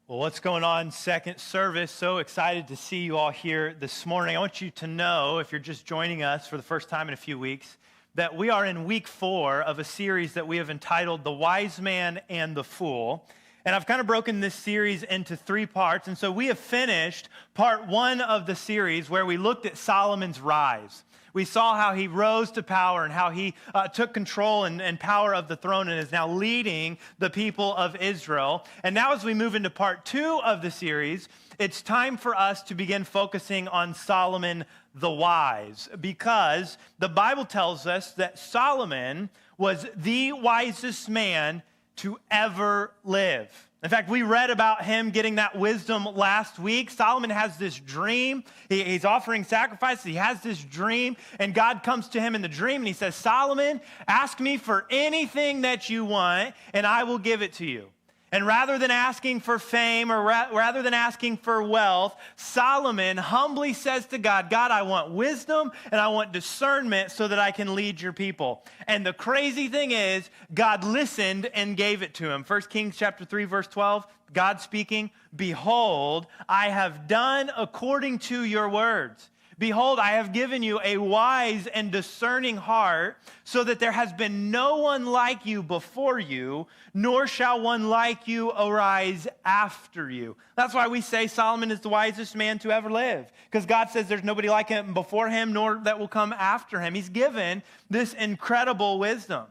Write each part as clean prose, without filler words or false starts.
Well, what's going on, second service? So excited to see you all here this morning. I want you to know, if you're just joining us for the first time in a few weeks, that we are in week 4 of a series that we have entitled The Wise Man and the Fool. And I've kind of broken this series into 3 parts. And so we have finished part 1 of the series where we looked at Solomon's rise. We saw how he rose to power and how he took control and power of the throne and is now leading the people of Israel. And now as we move into part 2 of the series, it's time for us to begin focusing on Solomon the Wise, because the Bible tells us that Solomon was the wisest man to ever live. In fact, we read about him getting that wisdom last week. Solomon has this dream. He's offering sacrifices. He has this dream, and God comes to him in the dream, and he says, Solomon, ask me for anything that you want, and I will give it to you. And rather than asking for fame or rather than asking for wealth, Solomon humbly says to God, God, I want wisdom and I want discernment so that I can lead your people. And the crazy thing is, God listened and gave it to him. 1 Kings chapter 3, verse 12, God speaking, behold, I have done according to your words. Behold, I have given you a wise and discerning heart, so that there has been no one like you before you, nor shall one like you arise after you. That's why we say Solomon is the wisest man to ever live, because God says there's nobody like him before him, nor that will come after him. He's given this incredible wisdom.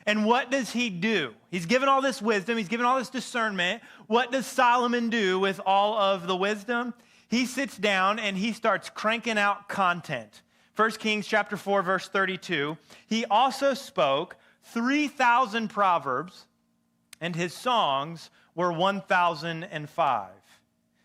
And what does he do? He's given all this wisdom. He's given all this discernment. What does Solomon do with all of the wisdom? He sits down and he starts cranking out content. 1 Kings chapter 4, verse 32. He also spoke 3,000 proverbs, and his songs were 1,005.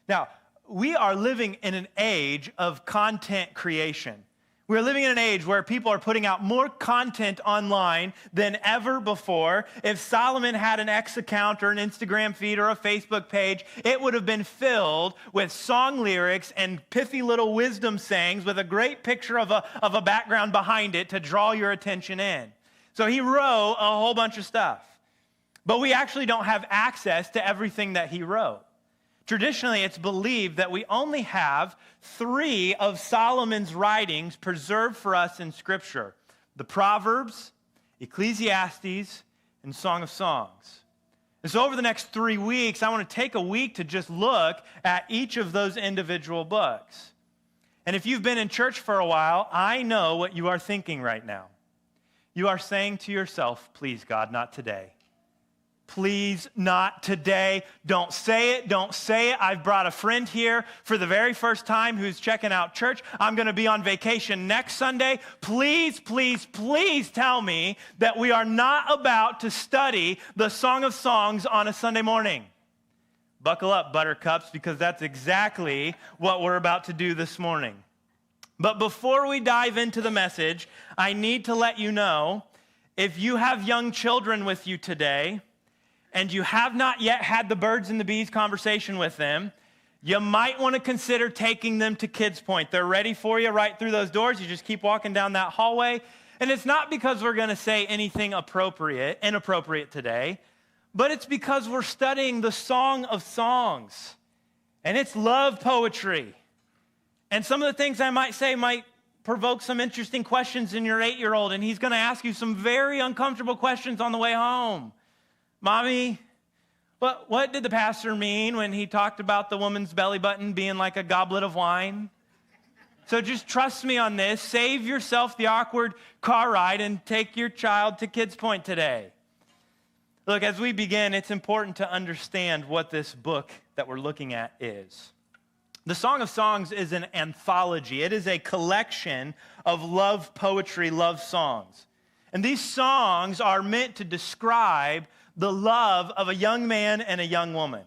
Now, we are living in an age of content creation. We're living in an age where people are putting out more content online than ever before. If Solomon had an X account or an Instagram feed or a Facebook page, it would have been filled with song lyrics and pithy little wisdom sayings with a great picture of a background behind it to draw your attention in. So he wrote a whole bunch of stuff. But we actually don't have access to everything that he wrote. Traditionally, it's believed that we only have 3 of Solomon's writings preserved for us in Scripture: the Proverbs, Ecclesiastes, and Song of Songs. And so over the next 3 weeks, I want to take a week to just look at each of those individual books. And if you've been in church for a while, I know what you are thinking right now. You are saying to yourself, please, God, not today. Please, not today. Don't say it. Don't say it. I've brought a friend here for the very first time who's checking out church. I'm going to be on vacation next Sunday. Please, please, please tell me that we are not about to study the Song of Songs on a Sunday morning. Buckle up, buttercups, because that's exactly what we're about to do this morning. But before we dive into the message, I need to let you know, if you have young children with you today, and you have not yet had the birds and the bees conversation with them, you might want to consider taking them to Kids Point. They're ready for you right through those doors. You just keep walking down that hallway. And it's not because we're going to say anything inappropriate today, but it's because we're studying the Song of Songs. And it's love poetry. And some of the things I might say might provoke some interesting questions in your 8-year-old, and he's going to ask you some very uncomfortable questions on the way home. Mommy, what did the pastor mean when he talked about the woman's belly button being like a goblet of wine? So just trust me on this. Save yourself the awkward car ride and take your child to Kids Point today. Look, as we begin, it's important to understand what this book that we're looking at is. The Song of Songs is an anthology. It is a collection of love poetry, love songs. And these songs are meant to describe the love of a young man and a young woman.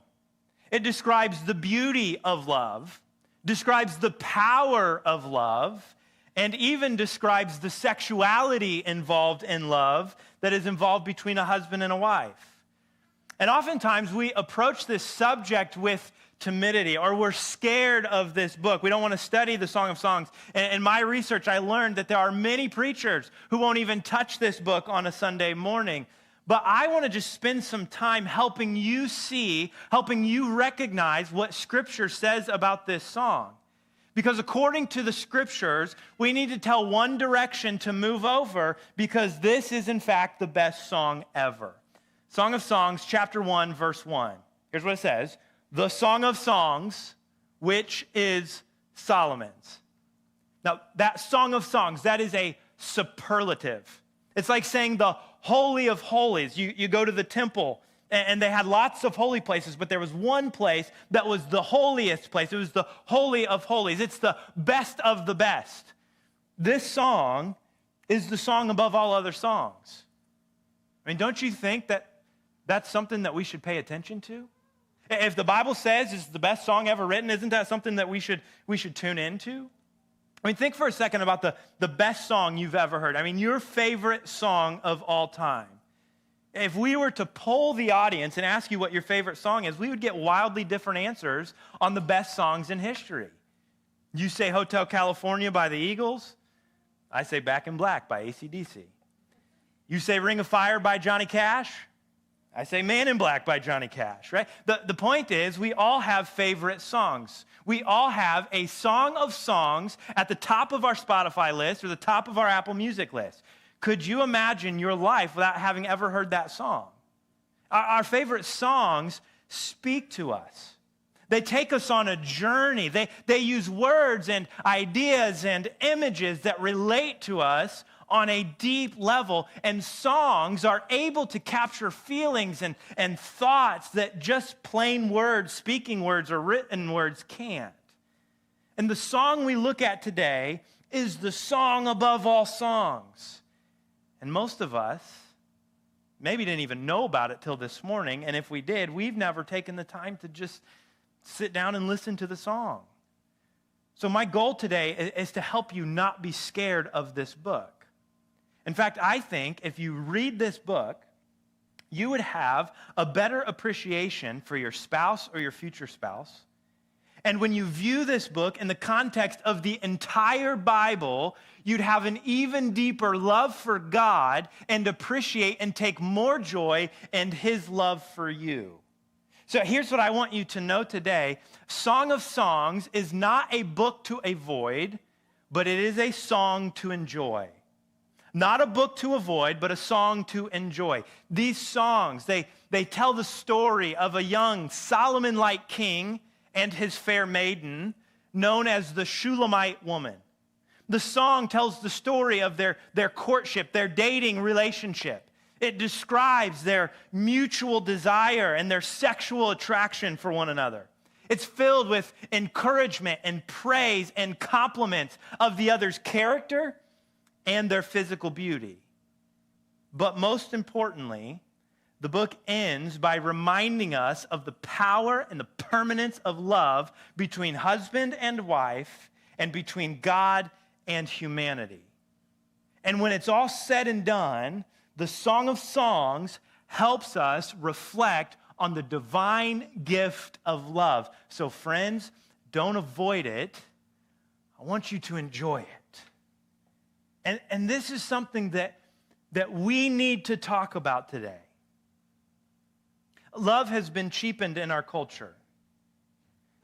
It describes the beauty of love, describes the power of love, and even describes the sexuality involved in love that is involved between a husband and a wife. And oftentimes we approach this subject with timidity, or we're scared of this book. We don't want to study the Song of Songs. And in my research, I learned that there are many preachers who won't even touch this book on a Sunday morning. But I want to just spend some time helping you see, helping you recognize what Scripture says about this song. Because according to the Scriptures, we need to tell one direction to move over because this is, in fact, the best song ever. Song of Songs, chapter 1, verse 1. Here's what it says. The Song of Songs, which is Solomon's. Now, that Song of Songs, that is a superlative. It's like saying the Holy of Holies. You go to the temple, and they had lots of holy places, but there was one place that was the holiest place. It was the Holy of Holies. It's the best of the best. This song is the song above all other songs. I mean, don't you think that that's something that we should pay attention to? If the Bible says it's the best song ever written, isn't that something that we should tune into? I mean, think for a second about the best song you've ever heard. I mean, your favorite song of all time. If we were to poll the audience and ask you what your favorite song is, we would get wildly different answers on the best songs in history. You say Hotel California by the Eagles. I say Back in Black by AC/DC. You say Ring of Fire by Johnny Cash. I say Man in Black by Johnny Cash, right? The point is we all have favorite songs. We all have a song of songs at the top of our Spotify list or the top of our Apple Music list. Could you imagine your life without having ever heard that song? Our favorite songs speak to us. They take us on a journey. They use words and ideas and images that relate to us on a deep level, and songs are able to capture feelings and thoughts that just plain words, speaking words, or written words can't. And the song we look at today is the song above all songs. And most of us maybe didn't even know about it till this morning, and if we did, we've never taken the time to just sit down and listen to the song. So my goal today is to help you not be scared of this book. In fact, I think if you read this book, you would have a better appreciation for your spouse or your future spouse. And when you view this book in the context of the entire Bible, you'd have an even deeper love for God and appreciate and take more joy in His love for you. So here's what I want you to know today. Song of Songs is not a book to avoid, but it is a song to enjoy. Not a book to avoid, but a song to enjoy. These songs, they tell the story of a young Solomon-like king and his fair maiden, known as the Shulamite woman. The song tells the story of their courtship, their dating relationship. It describes their mutual desire and their sexual attraction for one another. It's filled with encouragement and praise and compliments of the other's character and their physical beauty. But most importantly, the book ends by reminding us of the power and the permanence of love between husband and wife and between God and humanity. And when it's all said and done, the Song of Songs helps us reflect on the divine gift of love. So friends, don't avoid it. I want you to enjoy it. And this is something that we need to talk about today. Love has been cheapened in our culture.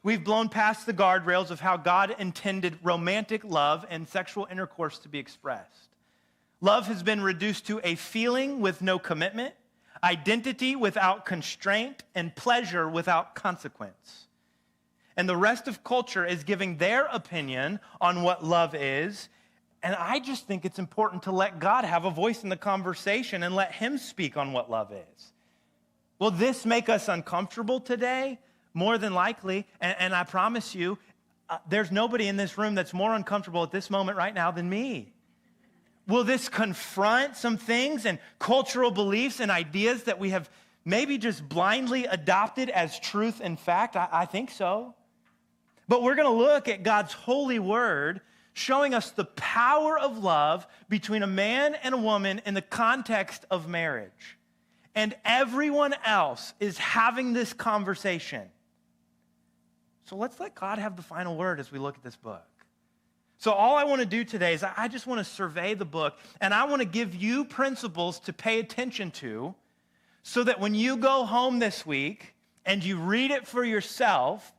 We've blown past the guardrails of how God intended romantic love and sexual intercourse to be expressed. Love has been reduced to a feeling with no commitment, identity without constraint, and pleasure without consequence. And the rest of culture is giving their opinion on what love is. And I just think it's important to let God have a voice in the conversation and let Him speak on what love is. Will this make us uncomfortable today? More than likely. And I promise you, there's nobody in this room that's more uncomfortable at this moment right now than me. Will this confront some things and cultural beliefs and ideas that we have maybe just blindly adopted as truth and fact? I think so. But we're going to look at God's holy word showing us the power of love between a man and a woman in the context of marriage. And everyone else is having this conversation. So let's let God have the final word as we look at this book. So all I want to do today is I just want to survey the book, and I want to give you principles to pay attention to so that when you go home this week and you read it for yourself,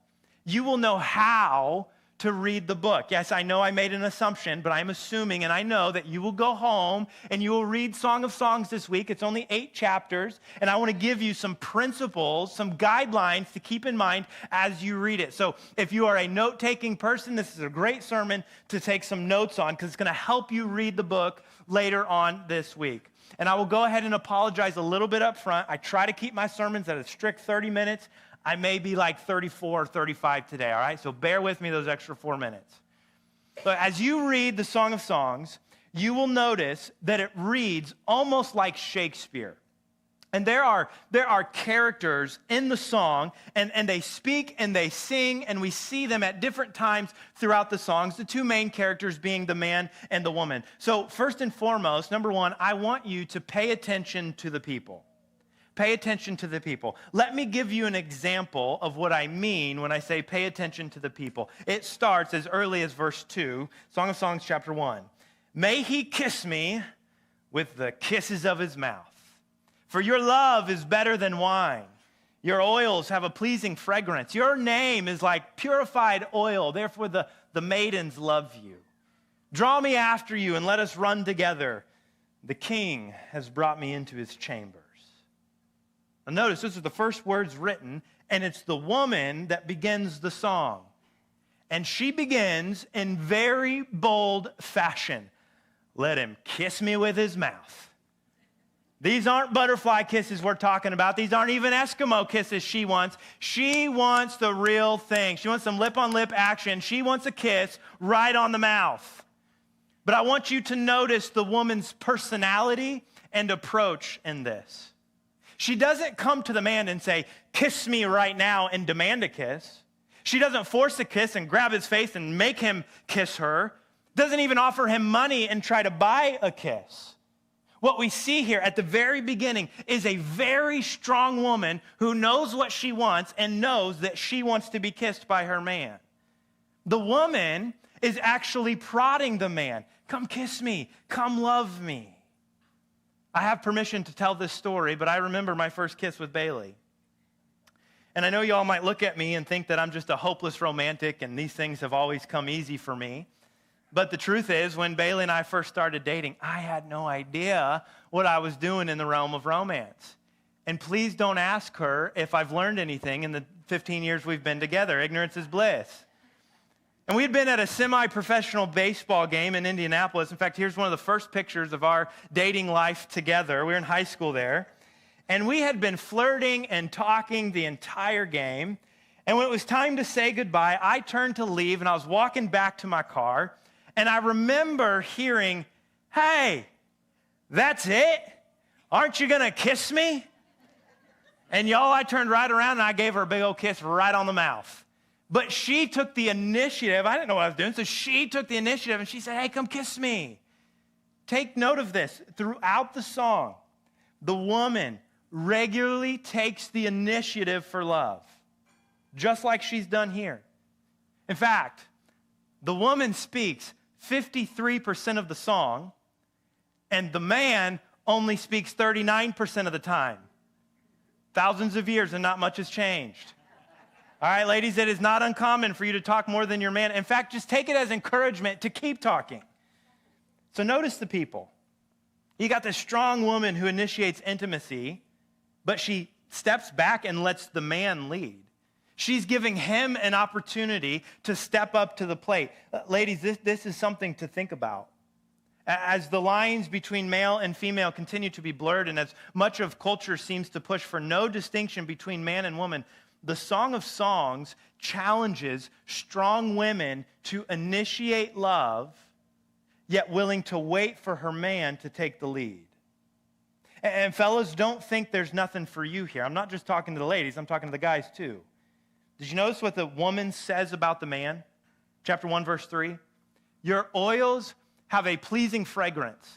you will know how to read the book. Yes, I know I made an assumption, but I'm assuming and I know that you will go home and you will read Song of Songs this week. It's only 8 chapters, and I want to give you some principles, some guidelines to keep in mind as you read it. So if you are a note-taking person, this is a great sermon to take some notes on because it's going to help you read the book later on this week. And I will go ahead and apologize a little bit up front. I try to keep my sermons at a strict 30 minutes. I may be like 34 or 35 today, all right? So bear with me those extra 4 minutes. But as you read the Song of Songs, you will notice that it reads almost like Shakespeare. And there are characters in the song, and they speak and they sing, and we see them at different times throughout the songs, the 2 main characters being the man and the woman. So first and foremost, number 1, I want you to pay attention to the people. Pay attention to the people. Let me give you an example of what I mean when I say pay attention to the people. It starts as early as verse 2, Song of Songs chapter 1. May he kiss me with the kisses of his mouth. For your love is better than wine. Your oils have a pleasing fragrance. Your name is like purified oil. Therefore the maidens love you. Draw me after you and let us run together. The king has brought me into his chambers. Now notice this is the first words written, and it's the woman that begins the song. And she begins in very bold fashion. Let him kiss me with his mouth. These aren't butterfly kisses we're talking about. These aren't even Eskimo kisses she wants. She wants the real thing. She wants some lip-on-lip action. She wants a kiss right on the mouth. But I want you to notice the woman's personality and approach in this. She doesn't come to the man and say, kiss me right now, and demand a kiss. She doesn't force a kiss and grab his face and make him kiss her. Doesn't even offer him money and try to buy a kiss. What we see here at the very beginning is a very strong woman who knows what she wants and knows that she wants to be kissed by her man. The woman is actually prodding the man. Come kiss me. Come love me. I have permission to tell this story, but I remember my first kiss with Bailey. And I know y'all might look at me and think that I'm just a hopeless romantic and these things have always come easy for me. But the truth is, when Bailey and I first started dating, I had no idea what I was doing in the realm of romance. And please don't ask her if I've learned anything in the 15 years we've been together. Ignorance is bliss. And we had been at a semi-professional baseball game in Indianapolis. In fact, here's one of the first pictures of our dating life together. We were in high school there. And we had been flirting and talking the entire game. And when it was time to say goodbye, I turned to leave, and I was walking back to my car. And I remember hearing, hey, that's it? Aren't you going to kiss me? And y'all, I turned right around, and I gave her a big old kiss right on the mouth. But she took the initiative. I didn't know what I was doing, so she took the initiative, and she said, hey, come kiss me. Take note of this. Throughout the song, the woman regularly takes the initiative for love, just like she's done here. In fact, the woman speaks 53% of the song, and the man only speaks 39% of the time. Thousands of years and not much has changed. All right, ladies, it is not uncommon for you to talk more than your man. In fact, just take it as encouragement to keep talking. So notice the people. You got this strong woman who initiates intimacy, but she steps back and lets the man lead. She's giving him an opportunity to step up to the plate. Ladies, this is something to think about. As the lines between male and female continue to be blurred, and as much of culture seems to push for no distinction between man and woman, the Song of Songs challenges strong women to initiate love, yet willing to wait for her man to take the lead. And fellas, don't think there's nothing for you here. I'm not just talking to the ladies, I'm talking to the guys too. Did you notice what the woman says about the man? Chapter 1, verse 3. Your oils have a pleasing fragrance.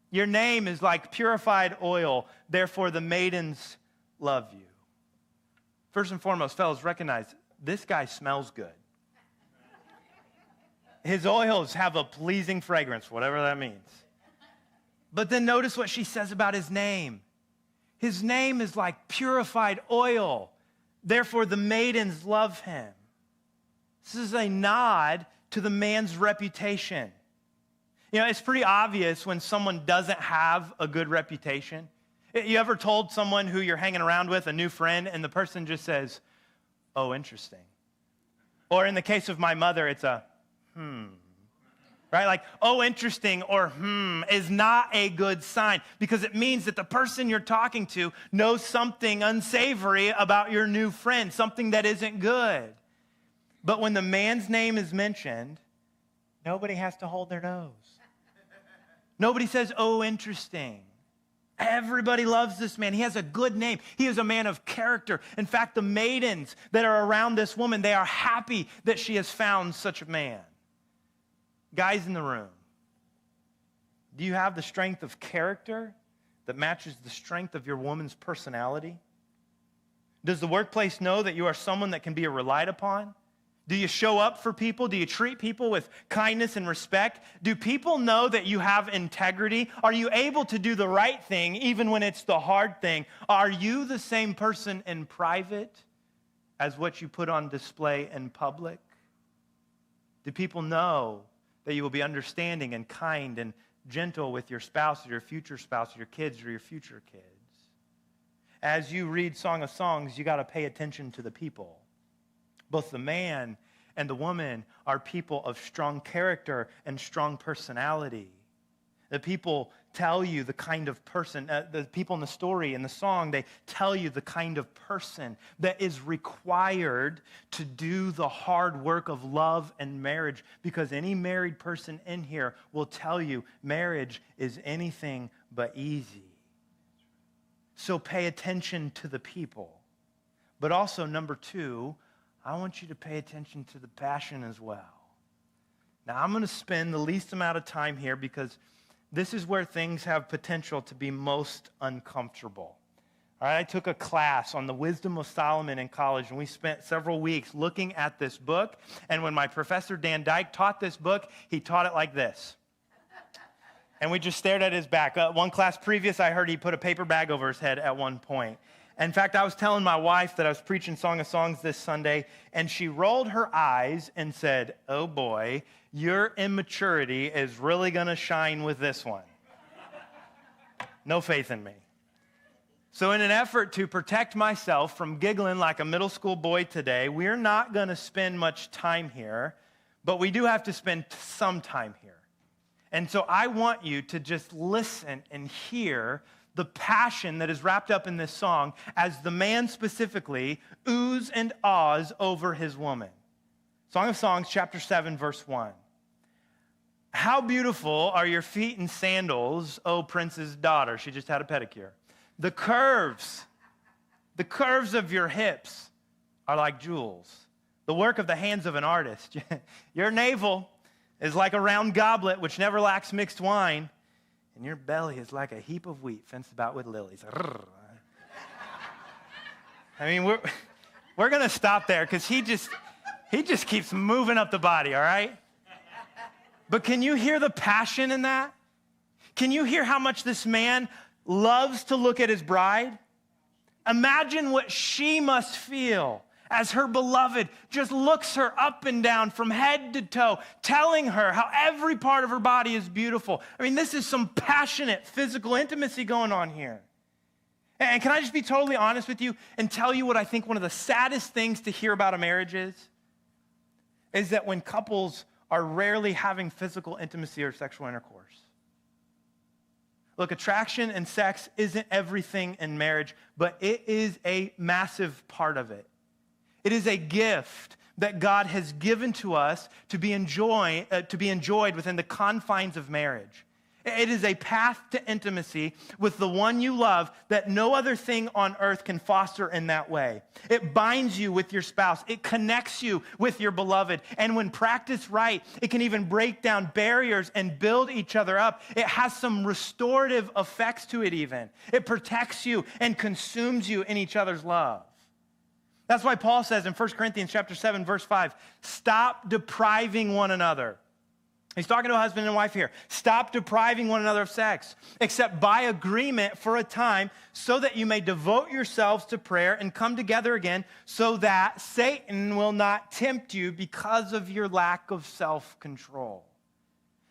Your name is like purified oil. Therefore, the maidens love you. First and foremost, fellas, recognize this guy smells good. His oils have a pleasing fragrance, whatever that means. But then notice what she says about his name. His name is like purified oil. Therefore, the maidens love him. This is a nod to the man's reputation. You know, it's pretty obvious when someone doesn't have a good reputation. You ever told someone who you're hanging around with, a new friend, and the person just says, "Oh, interesting." Or in the case of my mother, it's a, right? Like, "Oh, interesting," or is not a good sign because it means that the person you're talking to knows something unsavory about your new friend, something that isn't good. But when the man's name is mentioned, nobody has to hold their nose. Nobody says, "Oh, interesting." Everybody loves this man. He has a good name. He is a man of character. In fact, the maidens that are around this woman, they are happy that she has found such a man. Guys in the room, do you have the strength of character that matches the strength of your woman's personality? Does the workplace know that you are someone that can be relied upon? Do you show up for people? Do you treat people with kindness and respect? Do people know that you have integrity? Are you able to do the right thing even when it's the hard thing? Are you the same person in private as what you put on display in public? Do people know that you will be understanding and kind and gentle with your spouse or your future spouse or your kids or your future kids? As you read Song of Songs, you got to pay attention to the people. Both the man and the woman are people of strong character and strong personality. The people tell you the kind of person, the people in the story, in the song, they tell you the kind of person that is required to do the hard work of love and marriage, because any married person in here will tell you marriage is anything but easy. So pay attention to the people. But also, number two, I want you to pay attention to the passion as well. Now, I'm going to spend the least amount of time here because this is where things have potential to be most uncomfortable. All right, I took a class on the wisdom of Solomon in college, and we spent several weeks looking at this book. And when my professor, Dan Dyke, taught this book, he taught it like this. And we just stared at his back. One class previous, I heard he put a paper bag over his head at one point. In fact, I was telling my wife that I was preaching Song of Songs this Sunday, and she rolled her eyes and said, "Oh boy, your immaturity is really going to shine with this one." No faith in me. So in an effort to protect myself from giggling like a middle school boy today, we're not going to spend much time here, but we do have to spend some time here. And so I want you to just listen and hear the passion that is wrapped up in this song as the man specifically oohs and ahs over his woman. Song of Songs, chapter 7, verse 1. "How beautiful are your feet in sandals, O prince's daughter." She just had a pedicure. The curves of your hips are like jewels, the work of the hands of an artist. Your navel is like a round goblet which never lacks mixed wine, and your belly is like a heap of wheat fenced about with lilies. I mean, we're going to stop there because he just keeps moving up the body, all right? But can you hear the passion in that? Can you hear how much this man loves to look at his bride? Imagine what she must feel as her beloved just looks her up and down from head to toe, telling her how every part of her body is beautiful. I mean, this is some passionate physical intimacy going on here. And can I just be totally honest with you and tell you what I think one of the saddest things to hear about a marriage is that when couples are rarely having physical intimacy or sexual intercourse. Look, attraction and sex isn't everything in marriage, but it is a massive part of it. It is a gift that God has given to us to be enjoyed within the confines of marriage. It is a path to intimacy with the one you love that no other thing on earth can foster in that way. It binds you with your spouse. It connects you with your beloved. And when practiced right, it can even break down barriers and build each other up. It has some restorative effects to it even. It protects you and consumes you in each other's love. That's why Paul says in 1 Corinthians chapter 7, verse 5, "Stop depriving one another." He's talking to a husband and wife here. Stop depriving one another of sex, except by agreement for a time, so that you may devote yourselves to prayer and come together again, so that Satan will not tempt you because of your lack of self-control.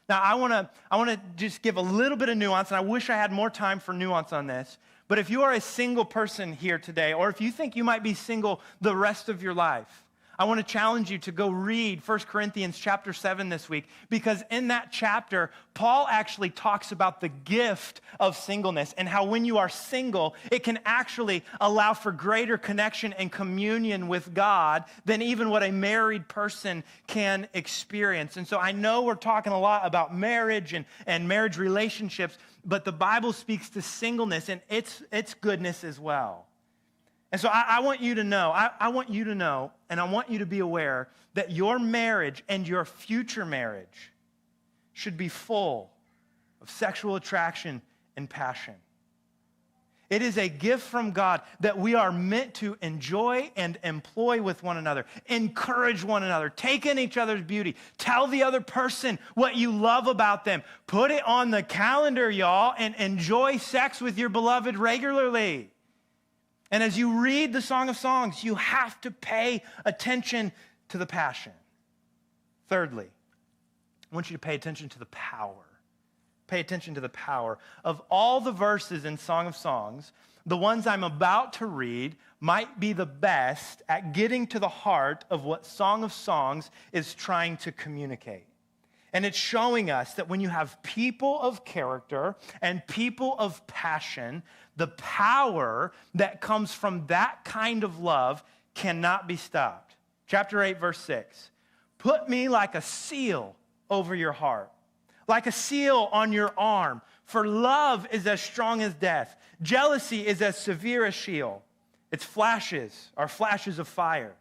Now, I want to just give a little bit of nuance, and I wish I had more time for nuance on this. But if you are a single person here today, or if you think you might be single the rest of your life, I want to challenge you to go read 1 Corinthians chapter 7 this week, because in that chapter, Paul actually talks about the gift of singleness and how when you are single, it can actually allow for greater connection and communion with God than even what a married person can experience. And so I know we're talking a lot about marriage and marriage relationships, but the Bible speaks to singleness and its goodness as well. And so I want you to know, I want you to know, and I want you to be aware that your marriage and your future marriage should be full of sexual attraction and passion. It is a gift from God that we are meant to enjoy and employ with one another, encourage one another, take in each other's beauty, tell the other person what you love about them, put it on the calendar, y'all, and enjoy sex with your beloved regularly. And as you read the Song of Songs, you have to pay attention to the passion. Thirdly, I want you to pay attention to the power. Pay attention to the power. Of all the verses in Song of Songs, the ones I'm about to read might be the best at getting to the heart of what Song of Songs is trying to communicate. And it's showing us that when you have people of character and people of passion, the power that comes from that kind of love cannot be stopped. Chapter 8, verse 6. Put me like a seal over your heart, like a seal on your arm, for love is as strong as death. Jealousy is as severe as Sheol. Its flashes are flashes of fire,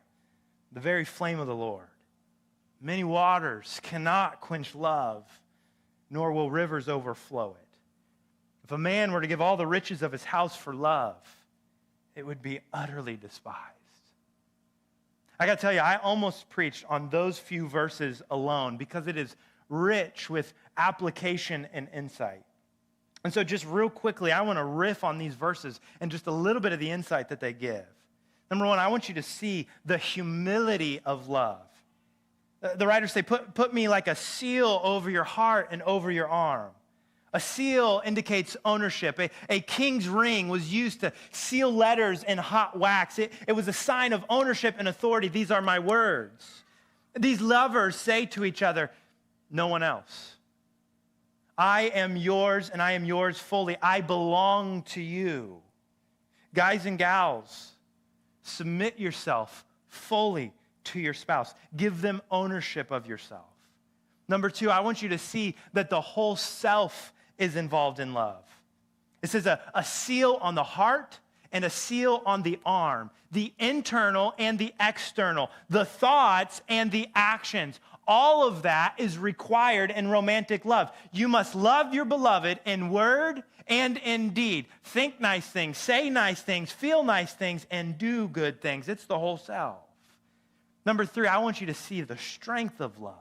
the very flame of the Lord. Many waters cannot quench love, nor will rivers overflow it. If a man were to give all the riches of his house for love, it would be utterly despised. I got to tell you, I almost preached on those few verses alone because it is rich with application and insight. And so just real quickly, I want to riff on these verses and just a little bit of the insight that they give. Number one, I want you to see the humility of love. The writers say, put me like a seal over your heart and over your arm. A seal indicates ownership. A king's ring was used to seal letters in hot wax. It was a sign of ownership and authority. These are my words. These lovers say to each other, no one else. I am yours and I am yours fully. I belong to you. Guys and gals, submit yourself fully to your spouse. Give them ownership of yourself. Number two, I want you to see that the whole self is involved in love. It says a seal on the heart and a seal on the arm, the internal and the external, the thoughts and the actions. All of that is required in romantic love. You must love your beloved in word and in deed. Think nice things, say nice things, feel nice things, and do good things. It's the whole self. Number three, I want you to see the strength of love.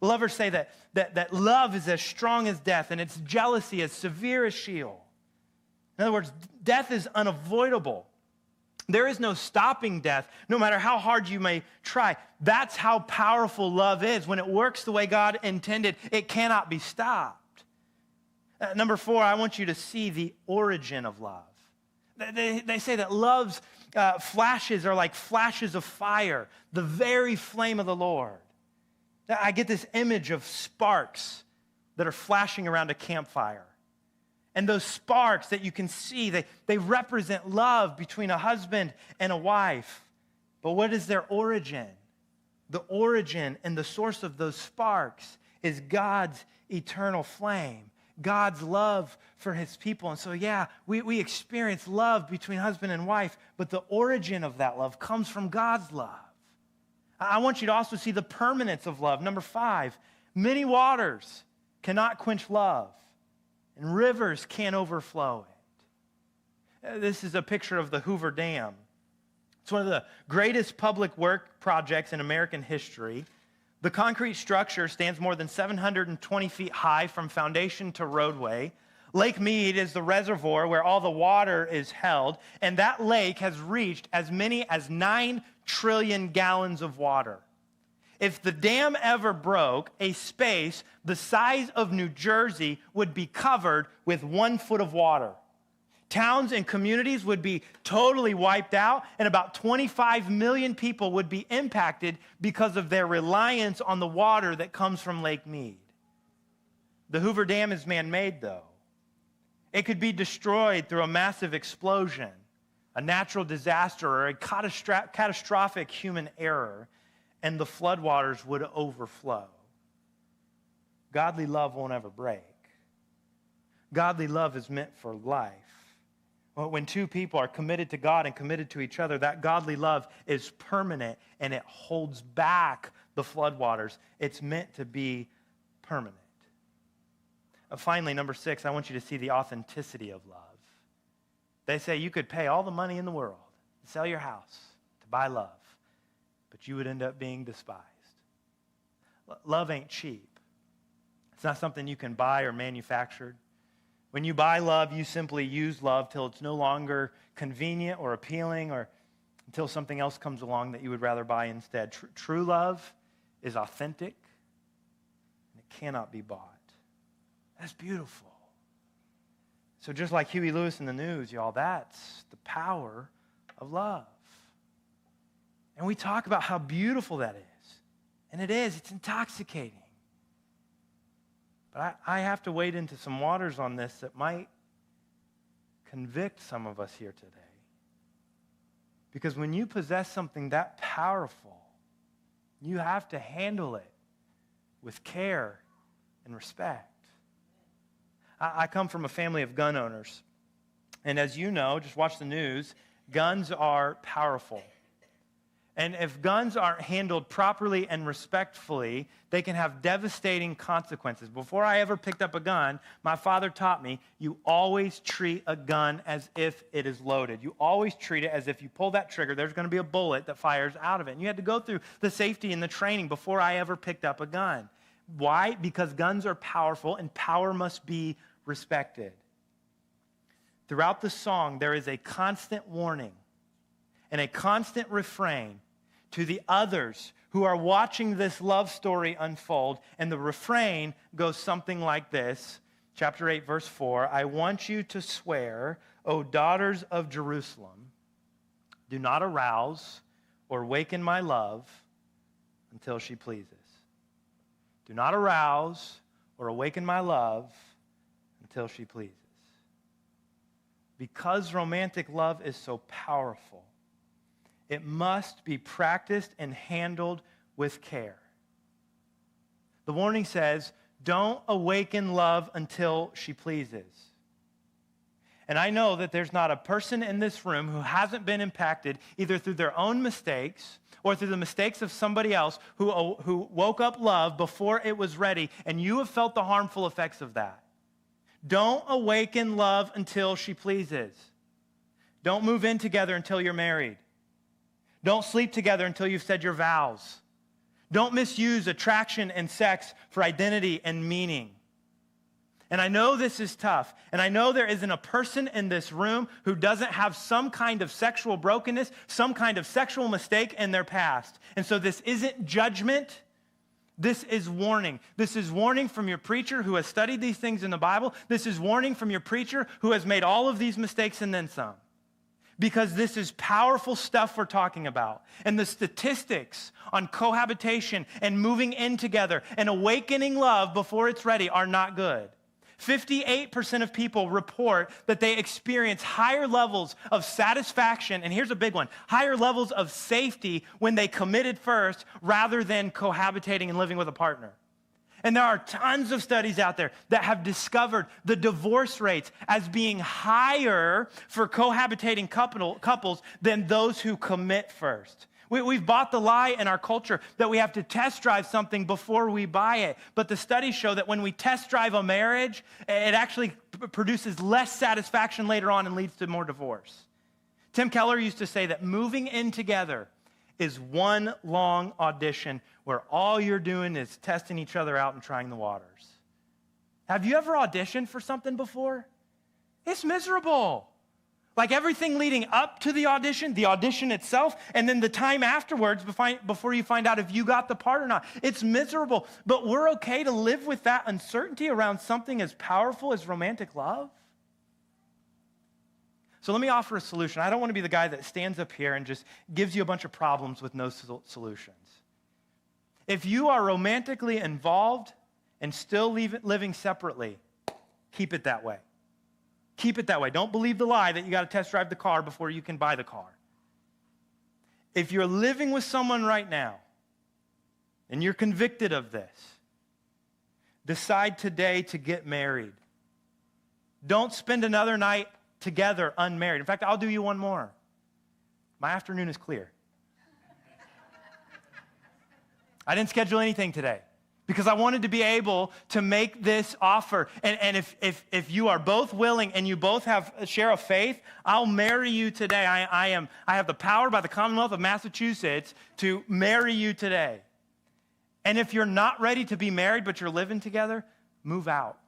Lovers say that love is as strong as death and its jealousy as severe as Sheol. In other words, death is unavoidable. There is no stopping death, no matter how hard you may try. That's how powerful love is. When it works the way God intended, it cannot be stopped. Number four, I want you to see the origin of love. They say that love's flashes are like flashes of fire, the very flame of the Lord. I get this image of sparks that are flashing around a campfire. And those sparks that you can see, they represent love between a husband and a wife. But what is their origin? The origin and the source of those sparks is God's eternal flame, God's love for his people. And so, yeah, we experience love between husband and wife, but the origin of that love comes from God's love. I want you to also see the permanence of love. Number five, many waters cannot quench love, and rivers can't overflow it. This is a picture of the Hoover Dam. It's one of the greatest public work projects in American history. The concrete structure stands more than 720 feet high from foundation to roadway. Lake Mead is the reservoir where all the water is held, and that lake has reached as many as 9 trillion gallons of water. If the dam ever broke, a space the size of New Jersey would be covered with 1 foot of water. Towns and communities would be totally wiped out, and about 25 million people would be impacted because of their reliance on the water that comes from Lake Mead. The Hoover Dam is man-made, though. It could be destroyed through a massive explosion, a natural disaster, or a catastrophic human error, and the floodwaters would overflow. Godly love won't ever break. Godly love is meant for life. When two people are committed to God and committed to each other, that godly love is permanent and it holds back the floodwaters. It's meant to be permanent. Finally, number 6, I want you to see the authenticity of love. They say you could pay all the money in the world, sell your house to buy love, but you would end up being despised. Love ain't cheap. It's not something you can buy or manufacture. When you buy love, you simply use love till it's no longer convenient or appealing, or until something else comes along that you would rather buy instead. True love is authentic, and it cannot be bought. That's beautiful. So just like Huey Lewis in the news, y'all, that's the power of love. And we talk about how beautiful that is. And it is. It's intoxicating. But I have to wade into some waters on this that might convict some of us here today. Because when you possess something that powerful, you have to handle it with care and respect. I come from a family of gun owners. And as you know, just watch the news, guns are powerful. And if guns aren't handled properly and respectfully, they can have devastating consequences. Before I ever picked up a gun, my father taught me, you always treat a gun as if it is loaded. You always treat it as if you pull that trigger, there's going to be a bullet that fires out of it. And you had to go through the safety and the training before I ever picked up a gun. Why? Because guns are powerful and power must be respected. Throughout the song, there is a constant warning and a constant refrain to the others who are watching this love story unfold. And the refrain goes something like this. Chapter 8, verse 4, I want you to swear, O daughters of Jerusalem, do not arouse or waken my love until she pleases. Do not arouse or awaken my love until she pleases. Because romantic love is so powerful, it must be practiced and handled with care. The warning says, don't awaken love until she pleases. And I know that there's not a person in this room who hasn't been impacted either through their own mistakes or through the mistakes of somebody else who woke up love before it was ready, and you have felt the harmful effects of that. Don't awaken love until she pleases. Don't move in together until you're married. Don't sleep together until you've said your vows. Don't misuse attraction and sex for identity and meaning. And I know this is tough, and I know there isn't a person in this room who doesn't have some kind of sexual brokenness, some kind of sexual mistake in their past. And so this isn't judgment. This is warning. This is warning from your preacher who has studied these things in the Bible. This is warning from your preacher who has made all of these mistakes and then some. Because this is powerful stuff we're talking about. And the statistics on cohabitation and moving in together and awakening love before it's ready are not good. 58% of people report that they experience higher levels of satisfaction, and here's a big one, higher levels of safety when they committed first rather than cohabitating and living with a partner. And there are tons of studies out there that have discovered the divorce rates as being higher for cohabitating couples than those who commit first. We've bought the lie in our culture that we have to test drive something before we buy it. But the studies show that when we test drive a marriage, it actually produces less satisfaction later on and leads to more divorce. Tim Keller used to say that moving in together is one long audition where all you're doing is testing each other out and trying the waters. Have you ever auditioned for something before? It's miserable. Like everything leading up to the audition itself, and then the time afterwards before you find out if you got the part or not. It's miserable, but we're okay to live with that uncertainty around something as powerful as romantic love. So let me offer a solution. I don't want to be the guy that stands up here and just gives you a bunch of problems with no solutions. If you are romantically involved and still living separately, keep it that way. Keep it that way. Don't believe the lie that you got to test drive the car before you can buy the car. If you're living with someone right now and you're convicted of this, decide today to get married. Don't spend another night together unmarried. In fact, I'll do you one more. My afternoon is clear. I didn't schedule anything today because I wanted to be able to make this offer. And if you are both willing and you both have a share of faith, I'll marry you today. I have the power by the Commonwealth of Massachusetts to marry you today. And if you're not ready to be married but you're living together, move out.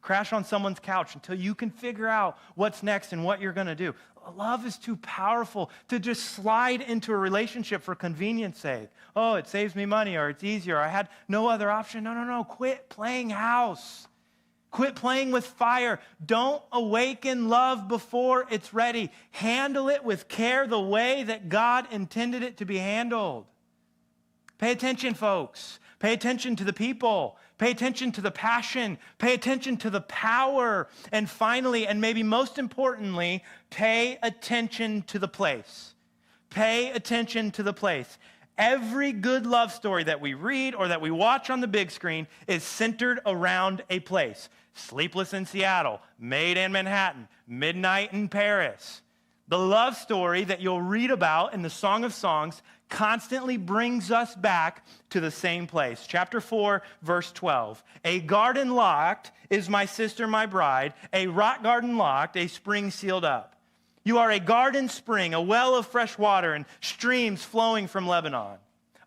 Crash on someone's couch until you can figure out what's next and what you're going to do. Love is too powerful to just slide into a relationship for convenience sake. Oh, it saves me money, or it's easier, or I had no other option. No. Quit playing house. Quit playing with fire. Don't awaken love before it's ready. Handle it with care the way that God intended it to be handled. Pay attention, folks. Pay attention to the people. Pay attention to the passion. Pay attention to the power. And finally, and maybe most importantly, pay attention to the place. Pay attention to the place. Every good love story that we read or that we watch on the big screen is centered around a place. Sleepless in Seattle, Maid in Manhattan, Midnight in Paris. The love story that you'll read about in the Song of Songs constantly brings us back to the same place. Chapter 4, verse 12. A garden locked is my sister, my bride. A rock garden locked, a spring sealed up. You are a garden spring, a well of fresh water and streams flowing from Lebanon.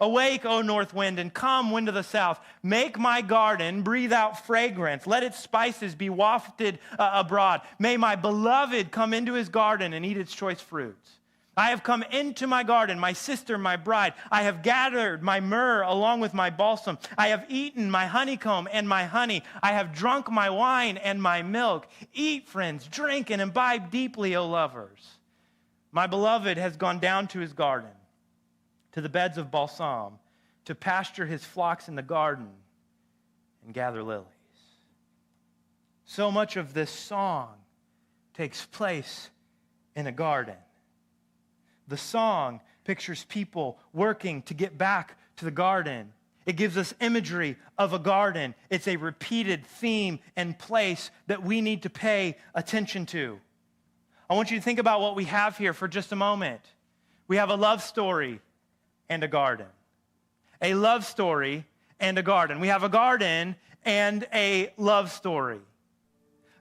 Awake, O north wind, and come, wind of the south. Make my garden breathe out fragrance. Let its spices be wafted abroad. May my beloved come into his garden and eat its choice fruits. I have come into my garden, my sister, my bride. I have gathered my myrrh along with my balsam. I have eaten my honeycomb and my honey. I have drunk my wine and my milk. Eat, friends, drink and imbibe deeply, O lovers. My beloved has gone down to his garden, to the beds of balsam, to pasture his flocks in the garden and gather lilies. So much of this song takes place in a garden. The song pictures people working to get back to the garden. It gives us imagery of a garden. It's a repeated theme and place that we need to pay attention to. I want you to think about what we have here for just a moment. We have a love story and a garden. A love story and a garden. We have a garden and a love story.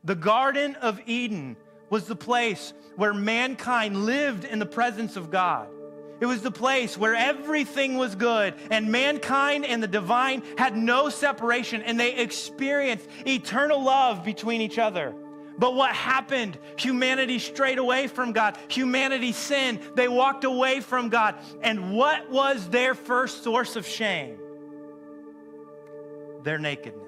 The Garden of Eden was the place where mankind lived in the presence of God. It was the place where everything was good and mankind and the divine had no separation and they experienced eternal love between each other. But what happened? Humanity strayed away from God. Humanity sinned. They walked away from God. And what was their first source of shame? Their nakedness.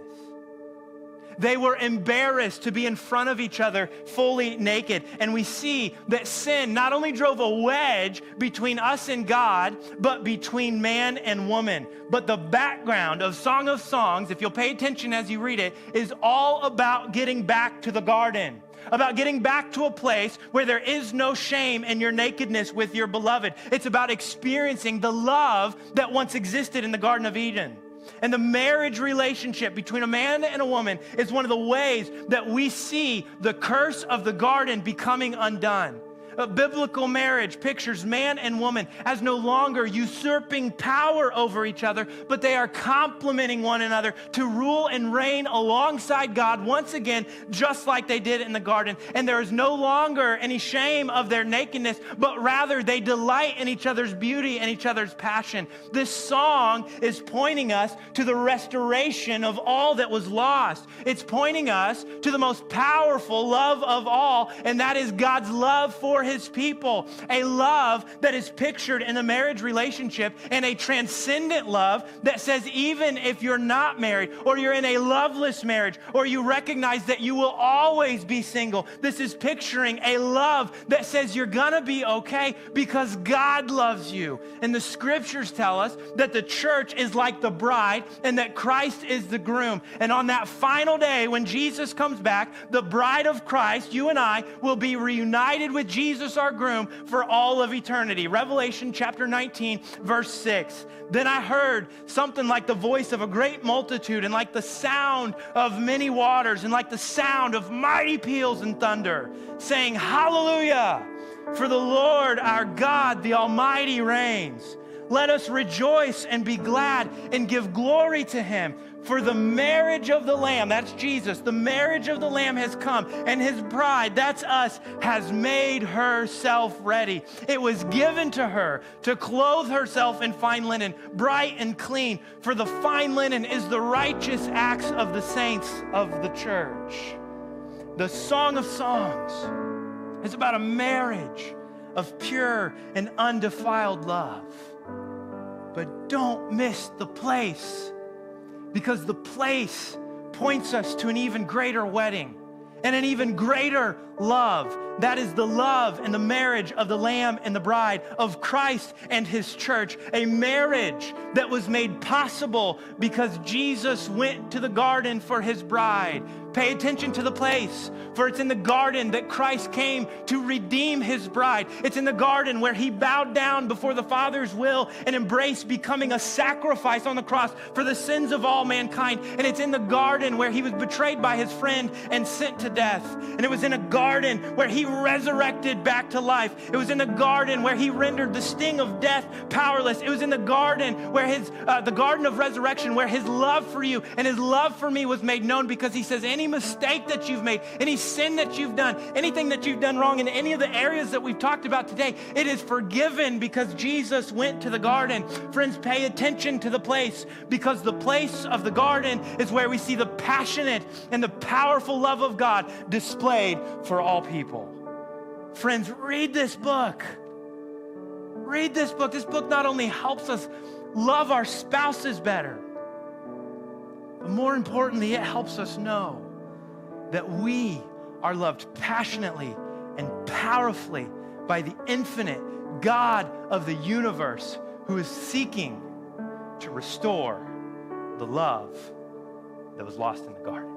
They were embarrassed to be in front of each other fully naked. And we see that sin not only drove a wedge between us and God, but between man and woman. But the background of Song of Songs, if you'll pay attention as you read it, is all about getting back to the garden. About getting back to a place where there is no shame in your nakedness with your beloved. It's about experiencing the love that once existed in the Garden of Eden. And the marriage relationship between a man and a woman is one of the ways that we see the curse of the garden becoming undone. Biblical marriage pictures man and woman as no longer usurping power over each other, but they are complementing one another to rule and reign alongside God once again, just like they did in the garden. And there is no longer any shame of their nakedness, but rather they delight in each other's beauty and each other's passion. This song is pointing us to the restoration of all that was lost. It's pointing us to the most powerful love of all, and that is God's love for his people. A love that is pictured in the marriage relationship, and a transcendent love that says even if you're not married, or you're in a loveless marriage, or you recognize that you will always be single, this is picturing a love that says you're gonna be okay because God loves you. And the scriptures tell us that the church is like the bride and that Christ is the groom. And on that final day when Jesus comes back, the bride of Christ, you and I, will be reunited with Jesus, our groom, for all of eternity. Revelation chapter 19, verse 6. Then I heard something like the voice of a great multitude, and like the sound of many waters, and like the sound of mighty peals and thunder, saying, Hallelujah! For the Lord our God, the Almighty, reigns. Let us rejoice and be glad and give glory to him. For the marriage of the Lamb, that's Jesus, the marriage of the Lamb has come, and his bride, that's us, has made herself ready. It was given to her to clothe herself in fine linen, bright and clean, for the fine linen is the righteous acts of the saints of the church. The Song of Songs is about a marriage of pure and undefiled love. But don't miss the place, because the place points us to an even greater wedding and an even greater love. That is the love and the marriage of the Lamb and the bride, of Christ and his church, a marriage that was made possible because Jesus went to the garden for his bride. Pay attention to the place, for it's in the garden that Christ came to redeem his bride. It's in the garden where he bowed down before the Father's will and embraced becoming a sacrifice on the cross for the sins of all mankind. And it's in the garden where he was betrayed by his friend and sent to death. And it was in a garden where he resurrected back to life. It was in the garden where he rendered the sting of death powerless. It was in the garden where the garden of resurrection, where his love for you and his love for me was made known, because he says any mistake that you've made, any sin that you've done, anything that you've done wrong in any of the areas that we've talked about today, it is forgiven because Jesus went to the garden. Friends, pay attention to the place, because the place of the garden is where we see the passionate and the powerful love of God displayed for all people. Friends, read this book. Read this book. This book not only helps us love our spouses better, but more importantly, it helps us know that we are loved passionately and powerfully by the infinite God of the universe, who is seeking to restore the love that was lost in the garden.